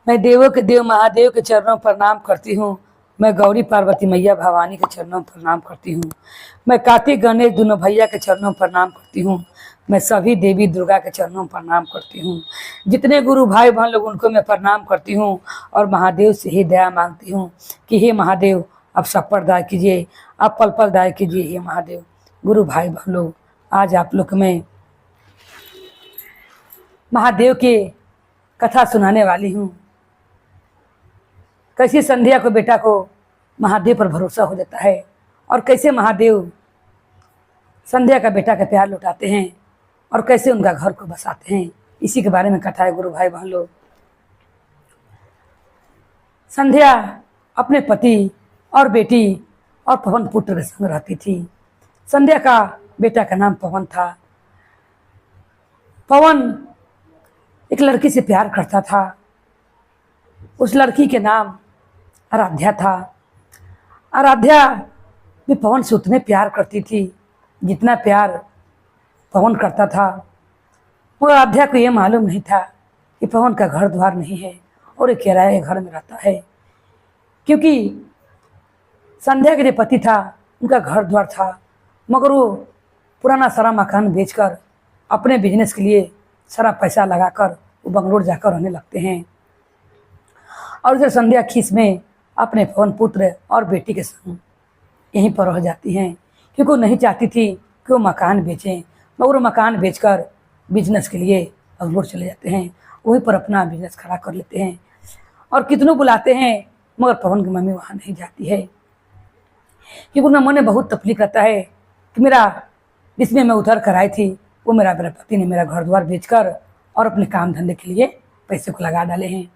मैं देवों के देव महादेव के चरणों पर प्रणाम करती हूँ। मैं गौरी पार्वती मैया भवानी के चरणों पर प्रणाम करती हूँ। मैं कार्तिक गणेश दोनों भैया के चरणों पर प्रणाम करती हूँ। मैं सभी देवी दुर्गा के चरणों पर प्रणाम करती हूँ। जितने गुरु भाई बहन लोग उनको मैं प्रणाम करती हूँ और महादेव से ही दया मांगती हूँ कि हे महादेव आप सब पर दया कीजिए, आप पल पल दया कीजिए। हे महादेव गुरु भाई बहन लोग, आज आप लोग में महादेव के कथा सुनाने वाली हूँ। कैसे संध्या को बेटा को महादेव पर भरोसा हो जाता है और कैसे महादेव संध्या का बेटा का प्यार लुटाते हैं और कैसे उनका घर को बसाते हैं, इसी के बारे में कथा है गुरु भाई बहन लोग। संध्या अपने पति और बेटी और पवन पुत्र के संग रहती थी। संध्या का बेटा का नाम पवन था। पवन एक लड़की से प्यार करता था। उस लड़की के नाम आराध्या था। आराध्या भी पवन से उतने प्यार करती थी जितना प्यार पवन करता था। मगर आराध्या को ये मालूम नहीं था कि पवन का घर द्वार नहीं है और एक किराए घर में रहता है, क्योंकि संध्या के जो पति था उनका घर द्वार था, मगर वो पुराना सारा मकान बेचकर अपने बिजनेस के लिए सारा पैसा लगाकर वो बंगलोर जाकर रहने लगते हैं। और उधर संध्या खीस में अपने पवन पुत्र और बेटी के संग यहीं पर रह जाती हैं, क्योंकि वो नहीं चाहती थी कि वो मकान बेचें, मगर वो मकान बेचकर बिजनेस के लिए बंगलोर चले जाते हैं। वहीं पर अपना बिजनेस खड़ा कर लेते हैं और कितनों बुलाते हैं, मगर पवन की मम्मी वहाँ नहीं जाती है, क्योंकि उनका मन में बहुत तकलीफ रहता है कि मेरा जिसमें मैं उतर कर आई थी वो मेरा पति ने मेरा घर द्वार बेचकर और अपने काम धंधे के लिए पैसे को लगा डाले हैं।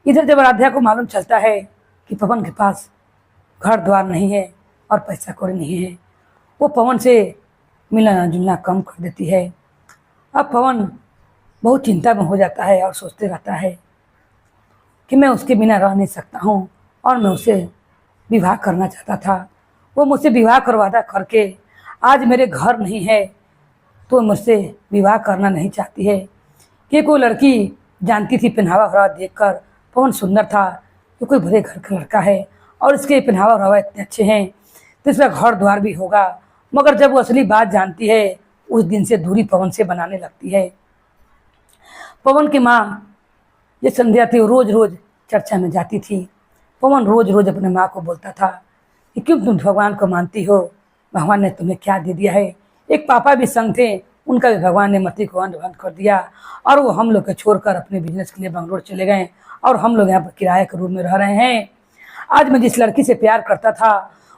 इधर जब आराध्या को मालूम चलता है कि पवन के पास घर द्वार नहीं है और पैसा कौड़ी नहीं है, वो पवन से मिलना जुलना कम कर देती है। अब पवन बहुत चिंता में हो जाता है और सोचते रहता है कि मैं उसके बिना रह नहीं सकता हूँ और मैं उसे विवाह करना चाहता था। वो मुझसे विवाह करवादा करके आज मेरे घर नहीं है तो मुझसे विवाह करना नहीं चाहती है, कि कोई लड़की जानती थी पहनावा ओढ़ावा देखकर पवन सुंदर था कि कोई बड़े घर का लड़का है और इसके पहनावा ओढ़ावा इतने अच्छे हैं तो इसका घर द्वार भी होगा। मगर जब वो असली बात जानती है उस दिन से दूरी पवन से बनाने लगती है। पवन की माँ ये संध्या थी, वो रोज़ रोज़ चर्चा में जाती थी। पवन रोज़ रोज़ अपने माँ को बोलता था कि क्यों तुम भगवान को मानती हो, भगवान ने तुम्हें क्या दे दिया है। एक पापा भी संग थे, उनका भी भगवान ने मति को अंध बंद कर दिया और वो हम लोग को छोड़कर अपने बिजनेस के लिए बंगलोर चले गए और हम लोग यहाँ पर किराए के रूम में रह रहे हैं। आज मैं जिस लड़की से प्यार करता था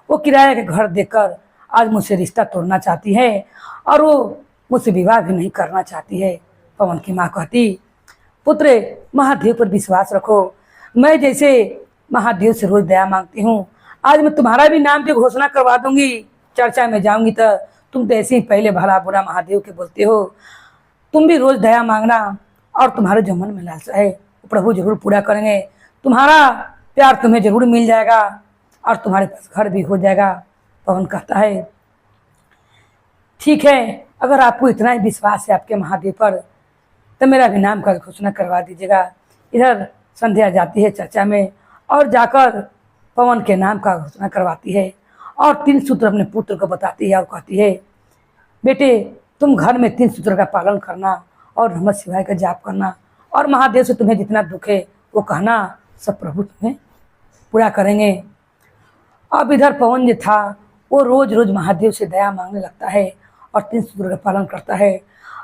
वो किराए के घर देखकर आज मुझसे रिश्ता तोड़ना चाहती है और वो मुझसे विवाह भी नहीं करना चाहती है। पवन की माँ कहती, पुत्र महादेव पर विश्वास रखो, मैं जैसे महादेव से रोज दया मांगती हूँ, आज मैं तुम्हारा भी नाम की घोषणा करवा दूंगी। चर्चा में जाऊंगी तो तुम तो ऐसे ही पहले भला बुरा महादेव के बोलते हो, तुम भी रोज दया मांगना और तुम्हारे जो मन में लालसा है वो प्रभु जरूर पूरा करेंगे। तुम्हारा प्यार तुम्हें जरूर मिल जाएगा और तुम्हारे पास घर भी हो जाएगा। पवन कहता है, ठीक है, अगर आपको इतना ही विश्वास है आपके महादेव पर तो मेरा भी नाम का घोषणा करवा दीजिएगा। इधर संध्या जाती है चर्चा में और जाकर पवन के नाम का घोषणा करवाती है और 3 सूत्र अपने पुत्र को बताती है और कहती है, बेटे तुम घर में 3 सूत्र का पालन करना और नमः शिवाय का जाप करना और महादेव से तुम्हें जितना दुख है वो कहना, सब प्रभु तुम्हें पूरा करेंगे। अब इधर पवन जो था वो रोज रोज महादेव से दया मांगने लगता है और 3 सूत्र का पालन करता है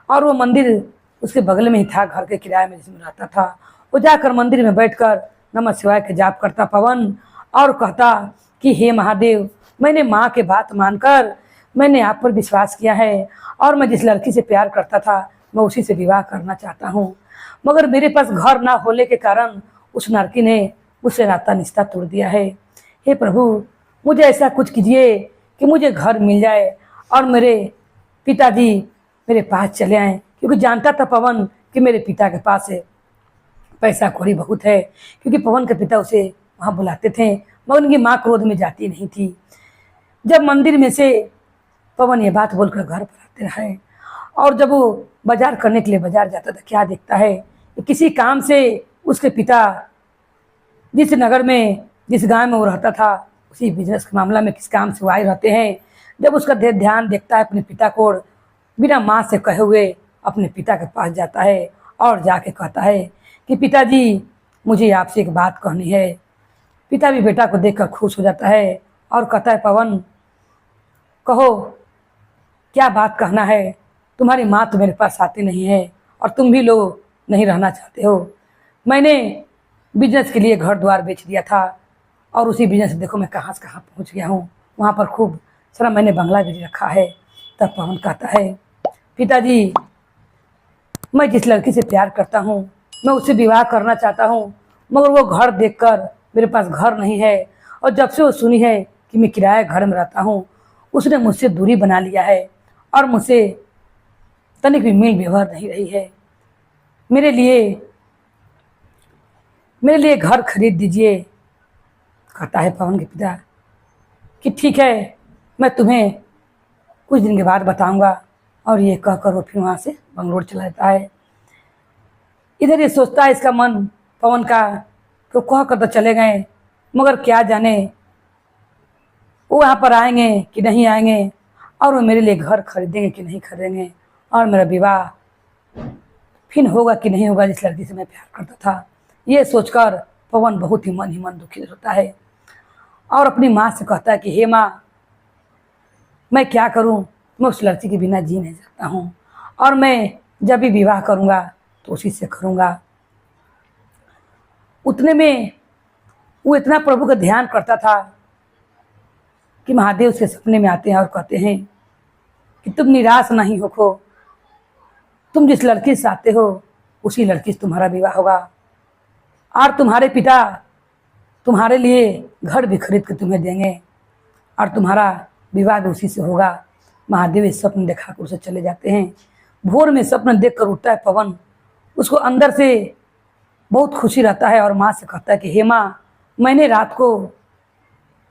और वो मंदिर उसके बगल में ही था, घर के किराए में जिसमें रहता था। वो जाकर मंदिर में बैठकर नमः शिवाय के जाप करता पवन और कहता कि हे महादेव, मैंने माँ के बात मानकर मैंने आप पर विश्वास किया है और मैं जिस लड़की से प्यार करता था मैं उसी से विवाह करना चाहता हूँ, मगर मेरे पास घर ना होने के कारण उस लड़की ने मुझसे नाता निश्ता तोड़ दिया है। हे प्रभु, मुझे ऐसा कुछ कीजिए कि मुझे घर मिल जाए और मेरे पिताजी मेरे पास चले आएँ, क्योंकि जानता था पवन कि मेरे पिता के पास है पैसा कौड़ी बहुत है, क्योंकि पवन के पिता उसे वहाँ बुलाते थे मगर उनकी माँ क्रोध में जाती नहीं थी। जब मंदिर में से पवन ये बात बोलकर घर पर आते रहे और जब वो बाजार करने के लिए बाजार जाता था क्या देखता है कि किसी काम से उसके पिता जिस नगर में, जिस गांव में वो रहता था, उसी बिजनेस के मामला में किस काम से वो आए रहते हैं। जब उसका ध्यान देखता है अपने पिता को, बिना माँ से कहे हुए अपने पिता के पास जाता है और जाके कहता है कि पिताजी, मुझे आपसे एक बात कहनी है। पिता भी बेटा को देखकर खुश हो जाता है और कहता है, पवन, कहो क्या बात कहना है। तुम्हारी माँ तो मेरे पास आती नहीं है और तुम भी लोग नहीं रहना चाहते हो। मैंने बिजनेस के लिए घर द्वार बेच दिया था और उसी बिजनेस से देखो मैं कहाँ से कहाँ पहुँच गया हूँ। वहाँ पर खूब सारा मैंने बंगला भी रखा है। तब पवन कहता है, पिताजी, मैं जिस लड़की से प्यार करता हूँ, मैं उससे विवाह करना चाहता हूँ, मगर वो घर देखकर मेरे पास घर नहीं है। और जब से वो सुनी है कि मैं किराए घर में रहता हूँ, उसने मुझसे दूरी बना लिया है और मुझसे तनिक भी मिल व्यवहार नहीं रही है। मेरे लिए घर खरीद दीजिए। कहता है पवन के पिता कि ठीक है, मैं तुम्हें कुछ दिन के बाद बताऊंगा। और ये कहकर वो फिर वहाँ से बंगलोर चला जाता है। इधर ये सोचता है इसका मन पवन का कि वो कह कर तो चले गए, मगर क्या जाने वो वहाँ पर आएंगे कि नहीं आएंगे, और वो मेरे लिए घर खरीदेंगे कि नहीं खरीदेंगे, और मेरा विवाह फिर होगा कि नहीं होगा जिस लड़की से मैं प्यार करता था। ये सोचकर पवन बहुत ही मन दुखी होता है और अपनी माँ से कहता है कि हे माँ, मैं क्या करूँ, मैं उस लड़की के बिना जी नहीं सकता हूँ और मैं जब भी विवाह करूँगा तो उसी से करूँगा। उतने में वो इतना प्रभु का ध्यान करता था कि महादेव उसके सपने में आते हैं और कहते हैं कि तुम निराश नहीं हो, तुम जिस लड़की से आते हो उसी लड़की से तुम्हारा विवाह होगा और तुम्हारे पिता तुम्हारे लिए घर भी खरीद के तुम्हें देंगे और तुम्हारा विवाह भी उसी से होगा। महादेव इस स्वप्न देखा कर उसे चले जाते हैं। भोर में स्वप्न देख कर उठता है पवन, उसको अंदर से बहुत खुशी रहता है और माँ से कहता है कि हे माँ, मैंने रात को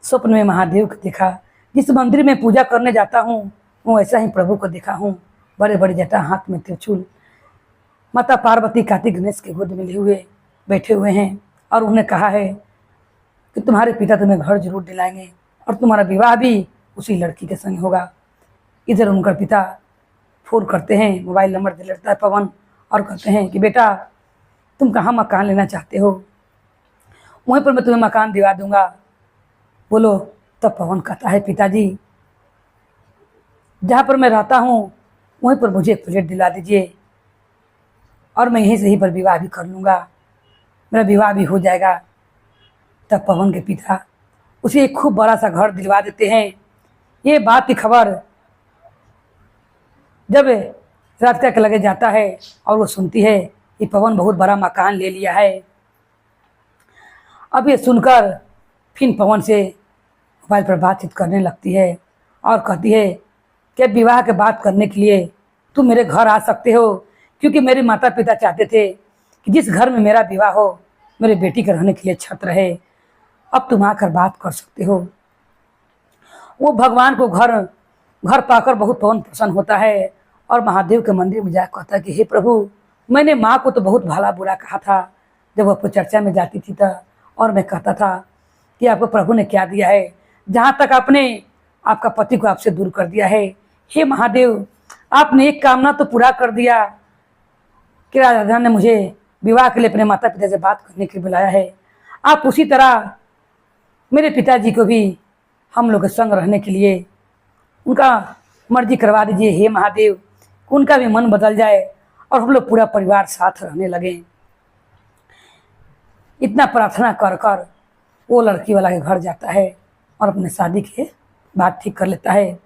स्वप्न में महादेव को देखा। जिस मंदिर में पूजा करने जाता हूँ वो ऐसा ही प्रभु को देखा हूँ, बड़े बड़े जटा, हाथ में त्रिशूल, माता पार्वती कार्तिक गणेश के गोद में लिए हुए बैठे हुए हैं और उन्हें कहा है कि तुम्हारे पिता तुम्हें घर जरूर दिलाएंगे और तुम्हारा विवाह भी उसी लड़की के संग होगा। इधर उनका पिता फोन करते हैं, मोबाइल नंबर दे लेता है पवन और कहते हैं कि बेटा, तुम कहाँ मकान लेना चाहते हो, वहीं पर मैं तुम्हें मकान दिवा दूंगा, बोलो। तब पवन कहता है, पिताजी, जहाँ पर मैं रहता हूँ वहीं पर मुझे एक फ्लैट दिला दीजिए और मैं यहीं से ही पर विवाह भी कर लूँगा, मेरा विवाह भी हो जाएगा। तब पवन के पिता उसे एक खूब बड़ा सा घर दिलवा देते हैं। ये बात की खबर जब रात के लगे जाता है और वो सुनती है कि पवन बहुत बड़ा मकान ले लिया है। अब ये सुनकर फिर पवन से मोबाइल पर बातचीत करने लगती है और कहती है कि विवाह के बात करने के लिए तुम मेरे घर आ सकते हो, क्योंकि मेरे माता पिता चाहते थे कि जिस घर में मेरा विवाह हो मेरे बेटी के रहने के लिए छत रहे। अब तुम आकर बात कर सकते हो। वो भगवान को घर पाकर बहुत पवन प्रसन्न होता है और महादेव के मंदिर में जाकर कहता है कि हे प्रभु, मैंने माँ को तो बहुत भला बुरा कहा था जब वो चर्चा में जाती थी तब, और मैं कहता था कि आपको प्रभु ने क्या दिया है, जहाँ तक आपने आपका पति को आपसे दूर कर दिया है। हे महादेव, आपने एक कामना तो पूरा कर दिया कि राधा ने मुझे विवाह के लिए अपने माता पिता से बात करने के लिए बुलाया है। आप उसी तरह मेरे पिताजी को भी हम लोग के संग रहने के लिए उनका मर्जी करवा दीजिए हे महादेव, उनका भी मन बदल जाए और हम लोग पूरा परिवार साथ रहने लगे। इतना प्रार्थना कर कर वो लड़की वाला के घर जाता है और अपने शादी के बात ठीक कर लेता है।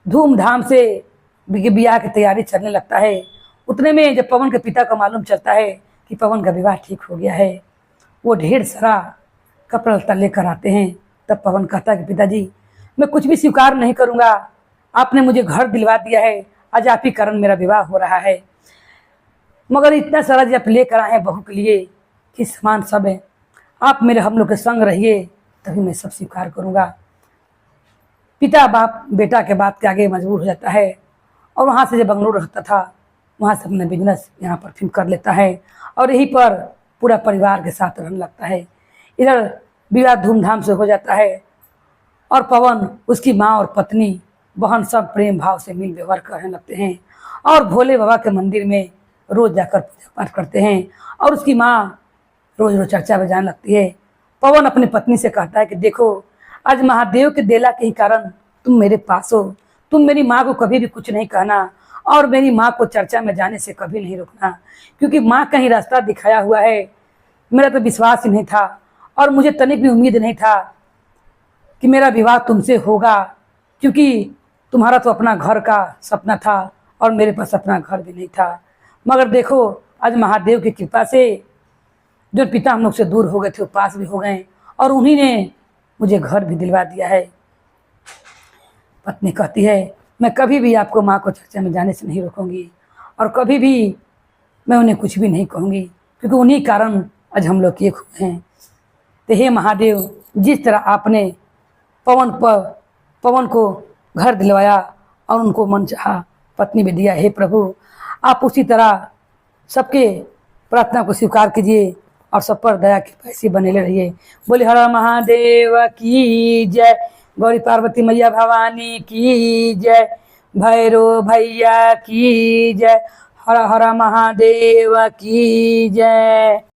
धूमधाम से ब्याह की तैयारी चलने लगता है। उतने में जब पवन के पिता को मालूम चलता है कि पवन का विवाह ठीक हो गया है, वो ढेर सारा कपड़ा लत्ता लेकर आते हैं। तब पवन कहता है कि पिताजी, मैं कुछ भी स्वीकार नहीं करूँगा, आपने मुझे घर दिलवा दिया है, आज आप ही कारण मेरा विवाह हो रहा है, मगर इतना सारा जब लेकर आए हैं बहू के लिए कि सामान सब है, आप मेरे हम लोग के संग रहिए तभी मैं सब स्वीकार करूँगा। पिता बाप बेटा के बात के आगे मजबूर हो जाता है और वहाँ से जब बंगलुरु रहता था वहाँ से अपना बिजनेस यहाँ पर फिर कर लेता है और यहीं पर पूरा परिवार के साथ रहने लगता है। इधर विवाह धूमधाम से हो जाता है और पवन, उसकी माँ और पत्नी बहन सब प्रेम भाव से मिल व्यवहार करने लगते हैं और भोले बाबा के मंदिर में रोज जाकर पूजा पाठ करते हैं और उसकी माँ रोज रोज चर्चा बजाने लगती है। पवन अपनी पत्नी से कहता है कि देखो, आज महादेव के देला के ही कारण तुम मेरे पास हो। तुम मेरी माँ को कभी भी कुछ नहीं कहना और मेरी माँ को चर्चा में जाने से कभी नहीं रोकना, क्योंकि माँ का ही रास्ता दिखाया हुआ है। मेरा तो विश्वास ही नहीं था और मुझे तनिक भी उम्मीद नहीं था कि मेरा विवाह तुमसे होगा, क्योंकि तुम्हारा तो अपना घर का सपना था और मेरे पास अपना घर भी नहीं था। मगर देखो, आज महादेव की कृपा से जो पिता हम लोग से दूर हो गए थे वो पास भी हो गए और उन्हीं ने मुझे घर भी दिलवा दिया है। पत्नी कहती है, मैं कभी भी आपको माँ को चर्चा में जाने से नहीं रोकूंगी और कभी भी मैं उन्हें कुछ भी नहीं कहूँगी, क्योंकि उन्हीं कारण आज हम लोग एक हुए हैं। तो हे महादेव, जिस तरह आपने पवन को घर दिलवाया और उनको मन चाहा पत्नी भी दिया, हे प्रभु आप उसी तरह सबके प्रार्थना को स्वीकार कीजिए और सब पर दया की पैसी बने रहिए। बोले हर महादेव की जय, गौरी पार्वती मैया भवानी की जय, भैरव भैया की जय, हर हर महादेव की जय।